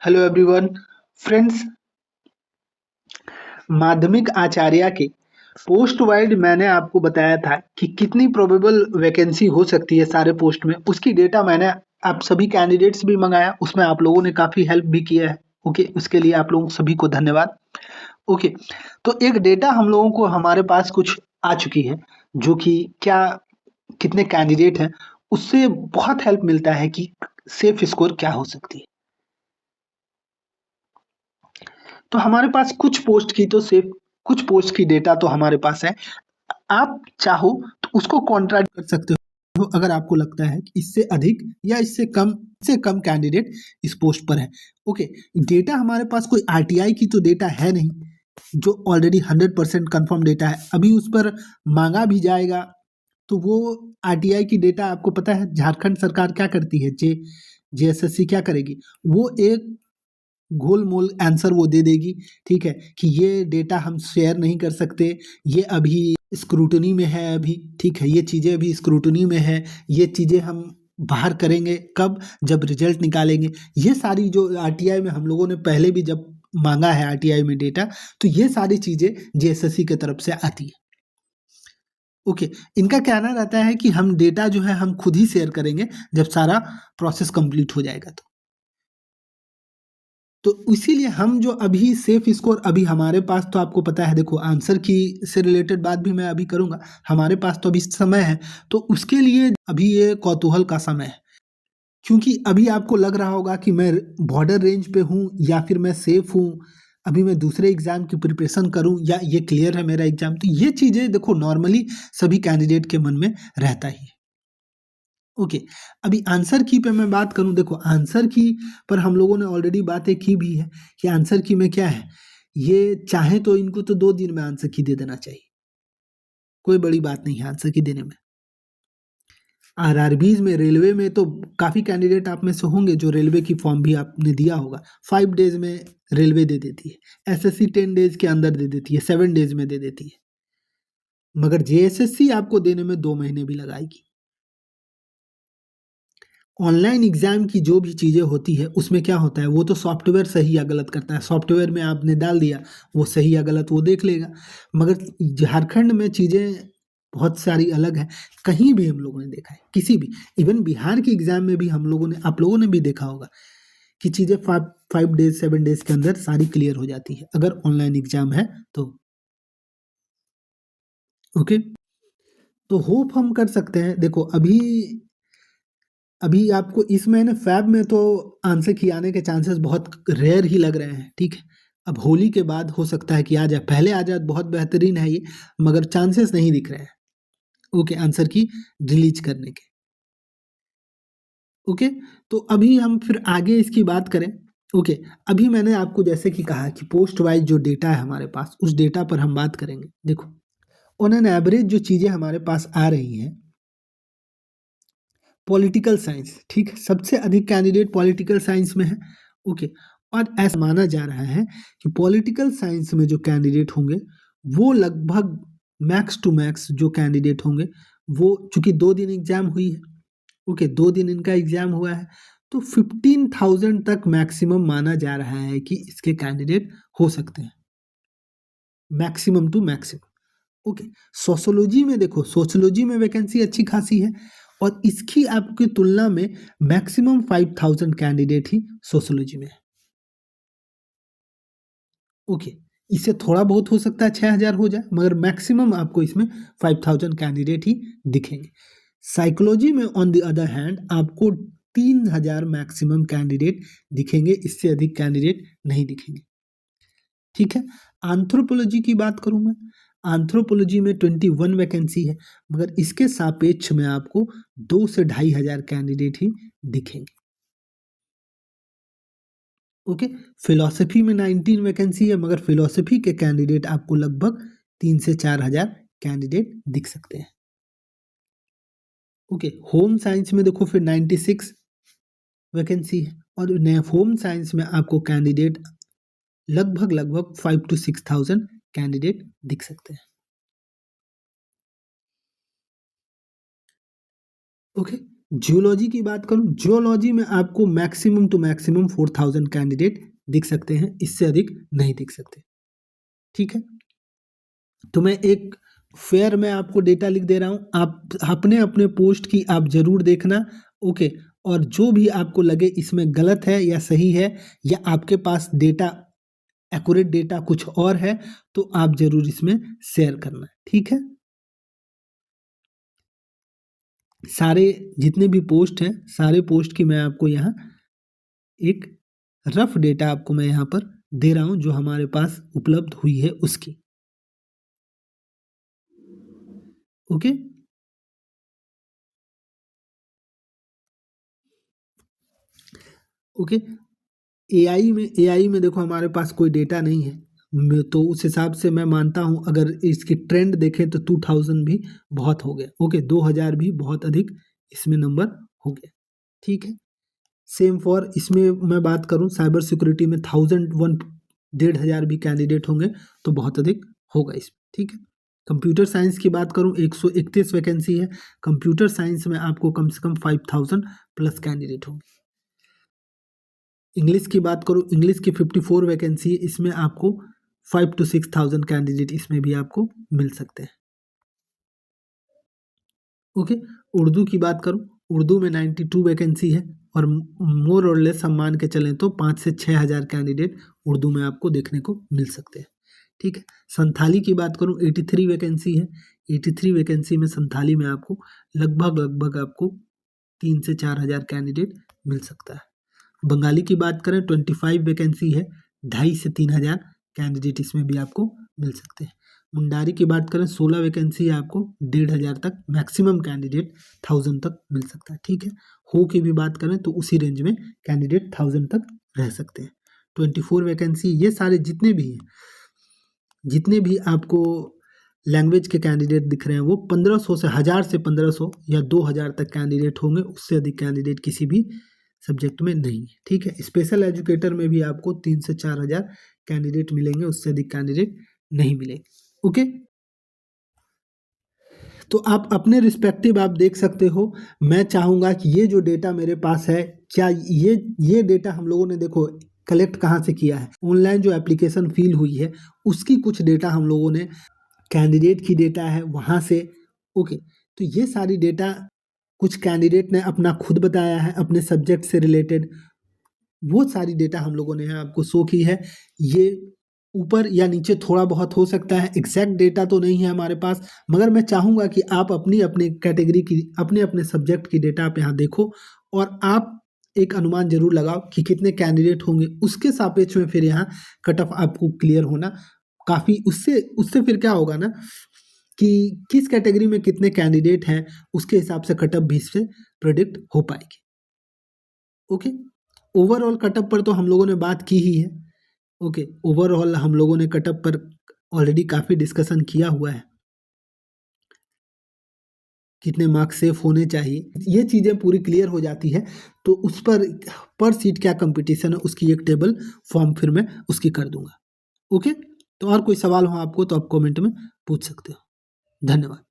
Hello everyone friends. माध्यमिक आचार्य के post wide मैंने आपको बताया था कि कितनी प्रोबेबल वैकेंसी हो सकती है सारे पोस्ट में। उसकी डेटा मैंने आप सभी कैंडिडेट्स भी मंगाया, उसमें आप लोगों ने काफ़ी हेल्प भी किया है। ओके, उसके लिए आप लोगों सभी को धन्यवाद। ओके, तो एक डेटा हम लोगों को हमारे पास कुछ आ चुकी है, जो कि क्या कितने कैंडिडेट हैं उससे बहुत हेल्प मिलता है कि सेफ स्कोर क्या हो सकती है। तो हमारे पास कुछ पोस्ट की डेटा तो हमारे पास है। आप चाहो तो उसको कॉन्ट्रैक्ट कर सकते हो अगर आपको लगता है कि इससे अधिक या इससे कम कैंडिडेट इस पोस्ट पर है। ओके, डेटा हमारे पास कोई आरटीआई की तो डेटा है नहीं, जो ऑलरेडी 100% कंफर्म डेटा है। अभी उस पर मांगा भी जाएगा, तो वो आरटीआई की डेटा आपको पता है झारखंड सरकार क्या करती है, जेएसएससी क्या करेगी, वो एक गोल मोल आंसर वो दे देगी। ठीक है, कि ये डेटा हम शेयर नहीं कर सकते, ये अभी स्क्रूटनी में है अभी। ठीक है, ये चीज़ें अभी स्क्रूटनी में है, ये चीज़ें हम बाहर करेंगे कब, जब रिजल्ट निकालेंगे। ये सारी जो आरटीआई में हम लोगों ने पहले भी जब मांगा है आरटीआई में डेटा, तो ये सारी चीज़ें जेएसएससी की तरफ से आती है। ओके, इनका कहना रहता है कि हम डेटा जो है हम खुद ही शेयर करेंगे जब सारा प्रोसेस कंप्लीट हो जाएगा। तो इसीलिए हम जो अभी सेफ स्कोर अभी हमारे पास, तो आपको पता है, देखो आंसर की से रिलेटेड बात भी मैं अभी करूंगा। हमारे पास तो अभी समय है, तो उसके लिए अभी ये कौतूहल का समय है। क्योंकि अभी आपको लग रहा होगा कि मैं बॉर्डर रेंज पे हूँ या फिर मैं सेफ हूँ, अभी मैं दूसरे एग्जाम की प्रिपरेशन करूँ या ये क्लियर है मेरा एग्जाम। तो ये चीज़ें देखो नॉर्मली सभी कैंडिडेट के मन में रहता ही है। ओके, अभी आंसर की पे मैं बात करूं, देखो आंसर की पर हम लोगों ने ऑलरेडी बातें की भी है कि आंसर की में क्या है, ये चाहे तो इनको तो 2 दिन में आंसर की दे देना चाहिए, कोई बड़ी बात नहीं है आंसर की देने में। आरआरबीज में, रेलवे में तो काफ़ी कैंडिडेट आप में से होंगे जो रेलवे की फॉर्म भी आपने दिया होगा। 5 डेज में रेलवे दे देती है, एसएससी 10 डेज के अंदर दे देती है, 7 डेज में दे देती है, मगर जेएसएससी आपको देने में 2 महीने भी लगाएगी। ऑनलाइन एग्जाम की जो भी चीज़ें होती है उसमें क्या होता है, वो तो सॉफ्टवेयर सही या गलत करता है। सॉफ्टवेयर में आपने डाल दिया, वो सही या गलत वो देख लेगा। मगर झारखंड में चीज़ें बहुत सारी अलग है। कहीं भी हम लोगों ने देखा है, किसी भी, इवन बिहार के एग्जाम में भी हम लोगों ने, आप लोगों ने भी देखा होगा कि चीज़ें 5 डेज 7 डेज के अंदर सारी क्लियर हो जाती है अगर ऑनलाइन एग्जाम है तो। ओके, तो होप हम कर सकते हैं। देखो अभी अभी आपको इस महीने फैब में तो आंसर की आने के चांसेस बहुत रेयर ही लग रहे हैं। ठीक है, अब होली के बाद हो सकता है कि आ जाए, पहले आ जाए बहुत बेहतरीन है ये, मगर चांसेस नहीं दिख रहे हैं ओके आंसर की रिलीज करने के। ओके, तो अभी हम फिर आगे इसकी बात करें। ओके, अभी मैंने आपको जैसे कि कहा कि पोस्ट वाइज जो डेटा है हमारे पास, उस डेटा पर हम बात करेंगे। देखो ऑन एन एवरेज जो चीज़ें हमारे पास आ रही हैं, पॉलिटिकल साइंस, ठीक है, सबसे अधिक कैंडिडेट पॉलिटिकल साइंस में है। ओके, और ऐसा माना जा रहा है कि पॉलिटिकल साइंस में जो कैंडिडेट होंगे वो लगभग मैक्स टू मैक्स जो कैंडिडेट होंगे, वो चूंकि 2 दिन एग्जाम हुई है, ओके 2 दिन इनका एग्जाम हुआ है, तो 15,000 तक मैक्सिमम माना जा रहा है कि इसके कैंडिडेट हो सकते हैं, maximum to maximum. Okay, sociology में देखो, सोशोलॉजी में वैकेंसी अच्छी खासी है, और इसकी आपकी तुलना में मैक्सिमम 5,000 कैंडिडेट ही सोशोलॉजी में है। ओके, इससे थोड़ा बहुत हो सकता है 6,000 हो जाए, मगर मैक्सिमम आपको इसमें 5,000 कैंडिडेट ही दिखेंगे। साइकोलॉजी में ऑन द अदर हैंड आपको 3,000 मैक्सिमम कैंडिडेट दिखेंगे, इससे अधिक कैंडिडेट नहीं दिखेंगे। ठीक है, एंथ्रोपोलॉजी की बात करूं मैं, एंथ्रोपोलॉजी में 21 वैकेंसी है, मगर इसके सापेक्ष में आपको 2 से 2,500 कैंडिडेट ही दिखेंगे। ओके, फिलोसफी में 19 वैकेंसी है, मगर फिलोसफी के कैंडिडेट आपको लगभग 3 से 4 हजार कैंडिडेट दिख सकते हैं। ओके, होम साइंस में देखो फिर 96 वैकेंसी है, और होम साइंस में आपको कैंडिडेट लगभग लगभग 5 to 6,000 कैंडिडेट दिख सकते हैं। ओके, जियोलॉजी की बात करूं, जियोलॉजी में आपको मैक्सिमम टू मैक्सिमम 4000 कैंडिडेट दिख सकते हैं, इससे अधिक नहीं दिख सकते। ठीक है, तो मैं एक फेयर में आपको डेटा लिख दे रहा हूं, आप अपने अपने पोस्ट की आप जरूर देखना। ओके, और जो भी आपको लगे इसमें गलत है या सही है, या आपके पास डेटा एक्यूरेट डेटा कुछ और है, तो आप जरूर इसमें शेयर करना। ठीक है, सारे जितने भी पोस्ट हैं, सारे पोस्ट की मैं आपको यहाँ एक रफ डेटा आपको मैं यहाँ पर दे रहा हूँ जो हमारे पास उपलब्ध हुई है उसकी। Okay, okay. एआई में देखो हमारे पास कोई डेटा नहीं है, तो उस हिसाब से मैं मानता हूँ अगर इसकी ट्रेंड देखें तो 2000 भी बहुत हो गया। ओके, 2000 भी बहुत अधिक इसमें नंबर हो गया। ठीक है, सेम फॉर इसमें मैं बात करूं साइबर सिक्योरिटी में 1500 भी कैंडिडेट होंगे तो बहुत अधिक होगा इसमें। ठीक है, कंप्यूटर साइंस की बात करूं 131 वैकेंसी है, कंप्यूटर साइंस में आपको कम से कम 5000 प्लस कैंडिडेट होंगे। इंग्लिश की बात करूं, इंग्लिश की 54 वैकेंसी है, इसमें आपको 5 to 6000 कैंडिडेट इसमें भी आपको मिल सकते हैं। ओके, उर्दू की बात करूं, उर्दू में 92 वैकेंसी है, और मोर और लेस हम मान के चलें तो 5 से 6000 कैंडिडेट उर्दू में आपको देखने को मिल सकते हैं। ठीक है, संथाली की बात करूं 83 वैकेंसी है, 83 वैकेंसी में संथाली में आपको लगभग आपको 3 से 4000 कैंडिडेट मिल सकता है। बंगाली की बात करें 25 वैकेंसी है, 2.5 से 3000 कैंडिडेट इसमें भी आपको मिल सकते हैं। मुंडारी की बात करें 16 वैकेंसी है, आपको 1500 तक मैक्सिमम कैंडिडेट 1000 तक मिल सकता है। ठीक है, हो की भी बात करें तो उसी रेंज में कैंडिडेट 1000 तक रह सकते हैं। 24 वैकेंसी, ये सारे जितने भी हैं, जितने भी आपको लैंग्वेज के कैंडिडेट दिख रहे हैं वो 1500 से 1000 से 1500 या 2000 तक कैंडिडेट होंगे, उससे अधिक कैंडिडेट किसी भी सब्जेक्ट में नहीं है। ठीक है, स्पेशल एजुकेटर में भी आपको 3 से 4000 कैंडिडेट मिलेंगे, उससे अधिक कैंडिडेट नहीं मिलेंगे। ओके, तो आप अपने रिस्पेक्टिव आप देख सकते हो। मैं चाहूँगा कि ये जो डेटा मेरे पास है, क्या ये डेटा हम लोगों ने देखो कलेक्ट कहाँ से किया है, ऑनलाइन जो एप्लीकेशन फिल हुई है उसकी कुछ डेटा हम लोगों ने, कैंडिडेट की डेटा है वहाँ से। ओके, तो ये सारी डेटा कुछ कैंडिडेट ने अपना खुद बताया है अपने सब्जेक्ट से रिलेटेड, वो सारी डेटा हम लोगों ने यहाँ आपको शो की है। ये ऊपर या नीचे थोड़ा बहुत हो सकता है, एग्जैक्ट डेटा तो नहीं है हमारे पास, मगर मैं चाहूँगा कि आप अपनी अपनी कैटेगरी की, अपने अपने सब्जेक्ट की डेटा आप यहाँ देखो और आप एक अनुमान जरूर लगाओ कि कितने कैंडिडेट होंगे, उसके सापेक्ष में फिर यहाँ कट ऑफ आपको क्लियर होना काफ़ी, उससे उससे फिर क्या होगा ना कि किस कैटेगरी में कितने कैंडिडेट हैं, उसके हिसाब से कट ऑफ भी इससे प्रेडिक्ट हो पाएगी। ओके, ओवरऑल कटअप पर तो हम लोगों ने बात की ही है। ओके, ओवरऑल हम लोगों ने कटअप पर ऑलरेडी काफ़ी डिस्कशन किया हुआ है, कितने मार्क्स सेफ होने चाहिए, ये चीज़ें पूरी क्लियर हो जाती है। तो उस पर सीट क्या कंपटीशन है उसकी एक टेबल फॉर्म फिर मैं उसकी कर दूंगा। ओके, तो और कोई सवाल हो आपको तो आप कमेंट में पूछ सकते हो। धन्यवाद।